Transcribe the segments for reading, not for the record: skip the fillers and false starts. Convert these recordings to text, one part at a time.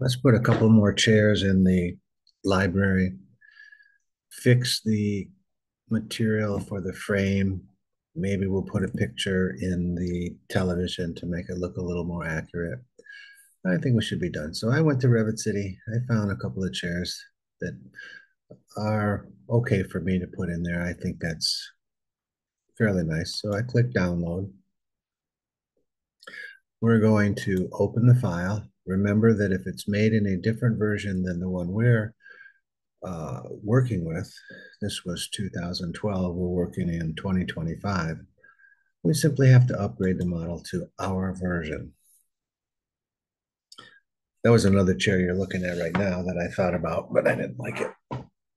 Let's put a couple more chairs in the library, fix the material for the frame. Maybe we'll put a picture in the television to make it look a little more accurate. I think we should be done. So I went to Revit City. I found a couple of chairs that are okay for me to put in there. I think that's fairly nice. So I click download. We're going to open the file. Remember that if it's made in a different version than the one we're working with, this was 2012, we're working in 2025, we simply have to upgrade the model to our version. That was another chair you're looking at right now that I thought about, but I didn't like it.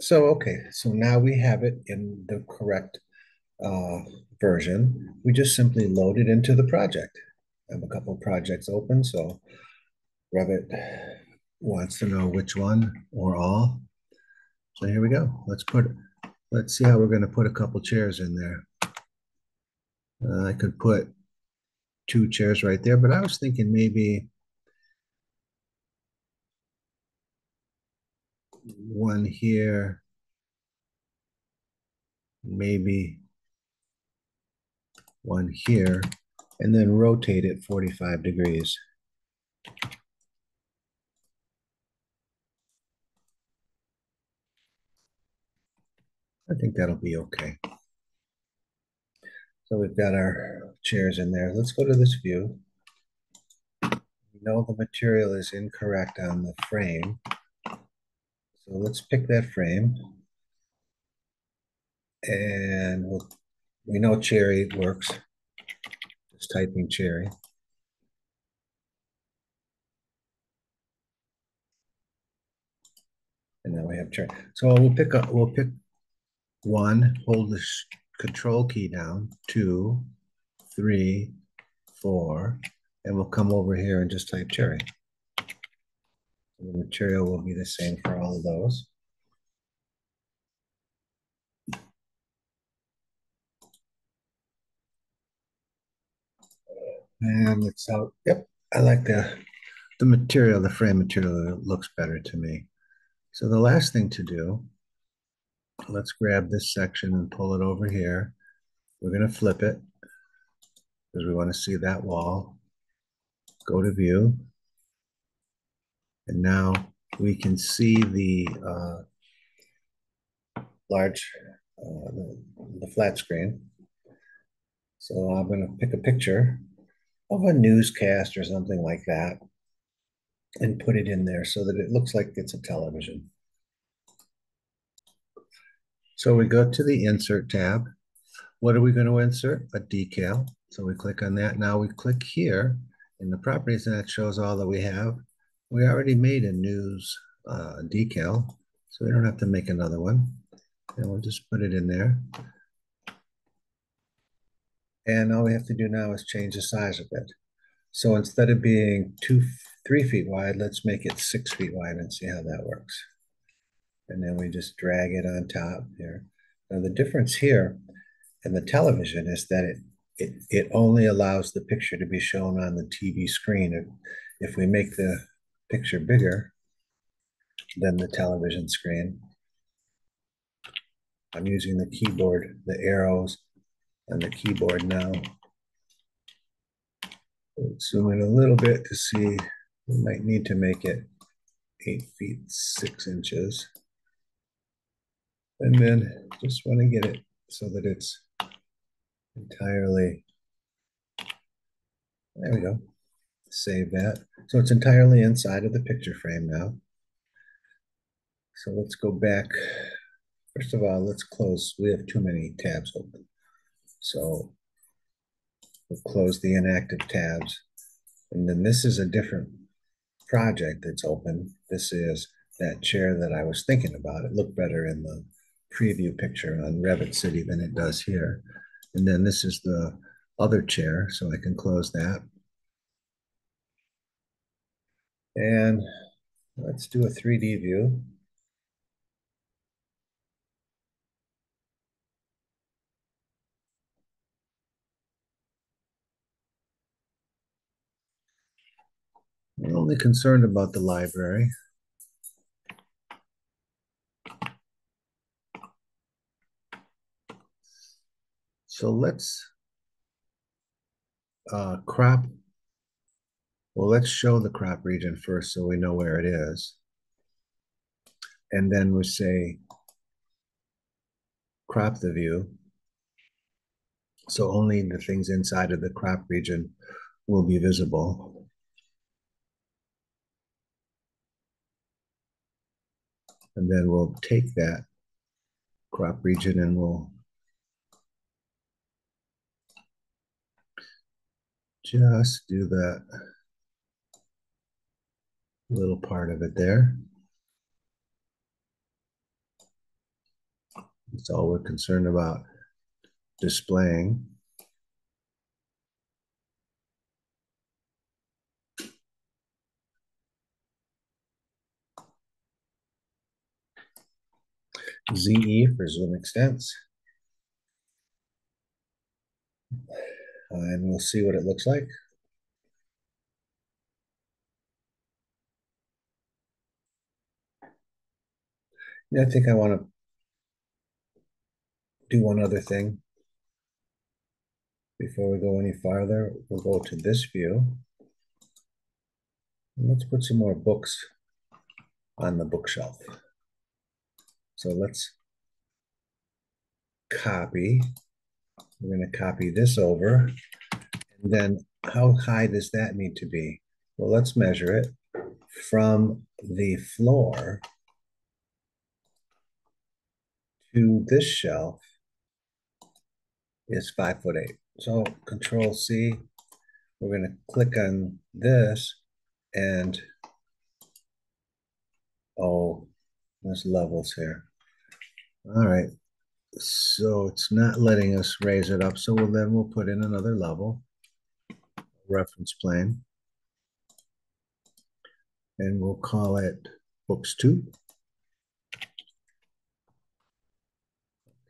So, okay, so now we have it in the correct uh, version. We just simply load it into the project. I have a couple projects open, so Revit wants to know which one or all. So here we go. Let's see how we're going to put a couple chairs in there. I could put two chairs right there, but I was thinking maybe one here, maybe one here, and then rotate it 45 degrees. I think that'll be okay. So we've got our chairs in there. Let's go to this view. We know the material is incorrect on the frame. So let's pick that frame. And we know cherry works. Just typing cherry. And now we have cherry. So we'll pick one, hold the control key down, two, three, four, and we'll come over here and just type cherry. The material will be the same for all of those. And it's out. Yep, I like the material, the frame material looks better to me. So the last thing to do, let's grab this section and pull it over here. We're going to flip it because we want to see that wall. Go to view. And now we can see the large, the flat screen. So I'm going to pick a picture of a newscast or something like that and put it in there so that it looks like it's a television. So we go to the Insert tab. What are we going to insert? A decal. So we click on that. Now we click here in the properties, and that shows all that we have. We already made a news decal, so we don't have to make another one. And we'll just put it in there. And all we have to do now is change the size of it. So instead of being 3 feet wide, let's make it 6 feet wide and see how that works. And then we just drag it on top here. Now the difference here in the television is that it only allows the picture to be shown on the TV screen. If we make the picture bigger than the television screen, I'm using the keyboard, the arrows on the keyboard now. Let's zoom in a little bit to see. We might need to make it 8 feet 6 inches. And then just want to get it so that it's entirely, there we go. Save that. So it's entirely inside of the picture frame now. So let's go back. First of all, let's close. We have too many tabs open. So we'll close the inactive tabs. And then this is a different project that's open. This is that chair that I was thinking about. It looked better in the preview picture on Revit City than it does here. And then this is the other chair, so I can close that. And let's do a 3D view. I'm only concerned about the library. So let's crop. Well, let's show the crop region first so we know where it is. And then we say crop the view. So only the things inside of the crop region will be visible. And then we'll take that crop region and we'll just do that little part of it there. That's all we're concerned about displaying. ZE for zoom extents. And we'll see what it looks like. I think I want to do one other thing before we go any farther. We'll go to this view. And let's put some more books on the bookshelf. So let's copy. We're going to copy this over. And then how high does that need to be? Well, let's measure it from the floor to this shelf is 5'8". So Control C, we're going to click on this and oh, there's levels here. All right, so it's not letting us raise it up. So we'll put in another level, reference plane, and we'll call it books 2.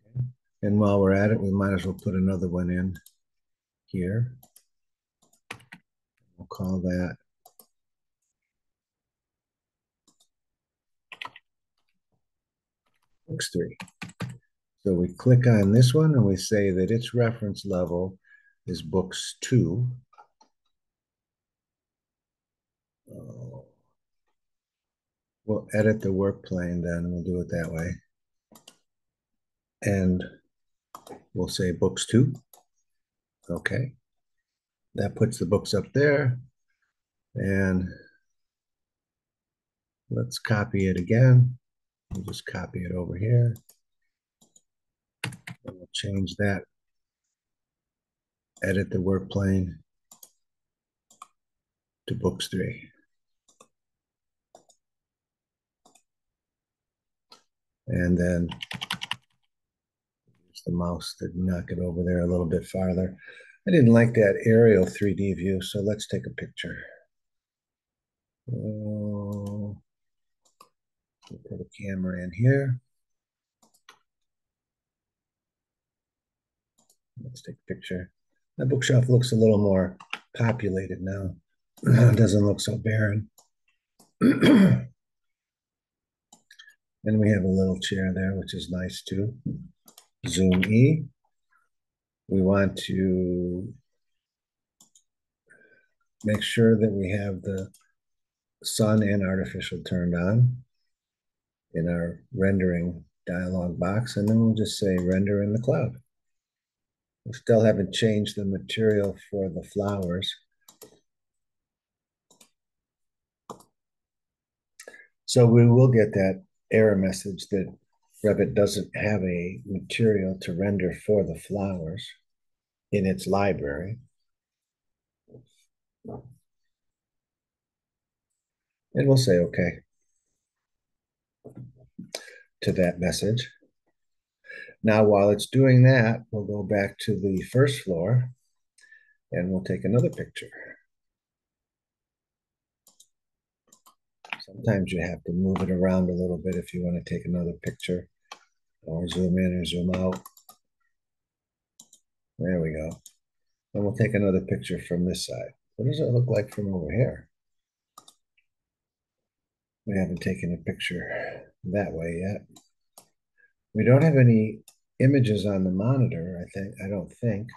Okay. And while we're at it, we might as well put another one in here. We'll call that books 3. So we click on this one and we say that its reference level is books 2. We'll edit the work plane then, we'll do it that way. And we'll say books 2. Okay. That puts the books up there. And let's copy it again. We'll just copy it over here. And we'll change that. Edit the work plane to books 3. And then use the mouse to knock it over there a little bit farther. I didn't like that aerial 3D view, so let's take a picture. We'll put a camera in here. Let's take a picture. That bookshelf looks a little more populated now. It doesn't look so barren. And we have a little chair there, which is nice too. Zoom E. We want to make sure that we have the sun and artificial turned on in our rendering dialog box, and then we'll just say render in the cloud. We still haven't changed the material for the flowers. So we will get that error message that Revit doesn't have a material to render for the flowers in its library. And we'll say okay to that message. Now, while it's doing that, we'll go back to the first floor and we'll take another picture. Sometimes you have to move it around a little bit if you want to take another picture, or zoom in or zoom out. There we go. And we'll take another picture from this side. What does it look like from over here? We haven't taken a picture that way yet. We don't have any images on the monitor, I don't think.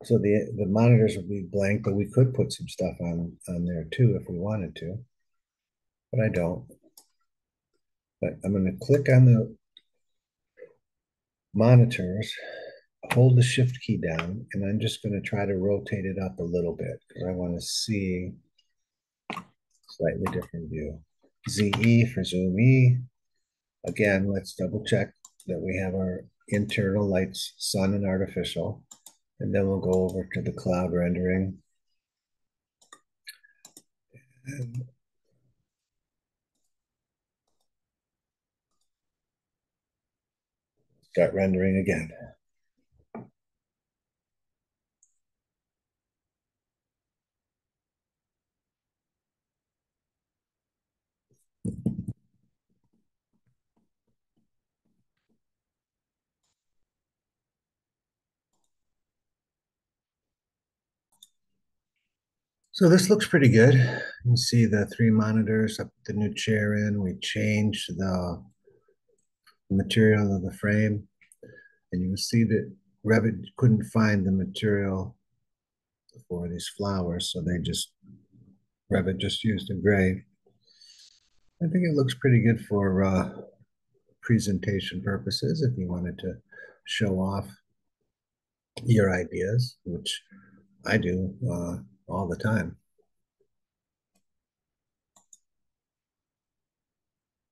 So the monitors will be blank, but we could put some stuff on there too if we wanted to, but I don't. But I'm going to click on the monitors, hold the shift key down, and I'm just going to try to rotate it up a little bit because I want to see a slightly different view. ZE for zoom E. Again, let's double check that we have our internal lights, sun and artificial, and then we'll go over to the cloud rendering and start rendering again. So this looks pretty good. You can see the three monitors, up the new chair in. We changed the material of the frame, and you can see that Revit couldn't find the material for these flowers, so Revit just used a gray. I think it looks pretty good for presentation purposes if you wanted to show off your ideas, which I do all the time.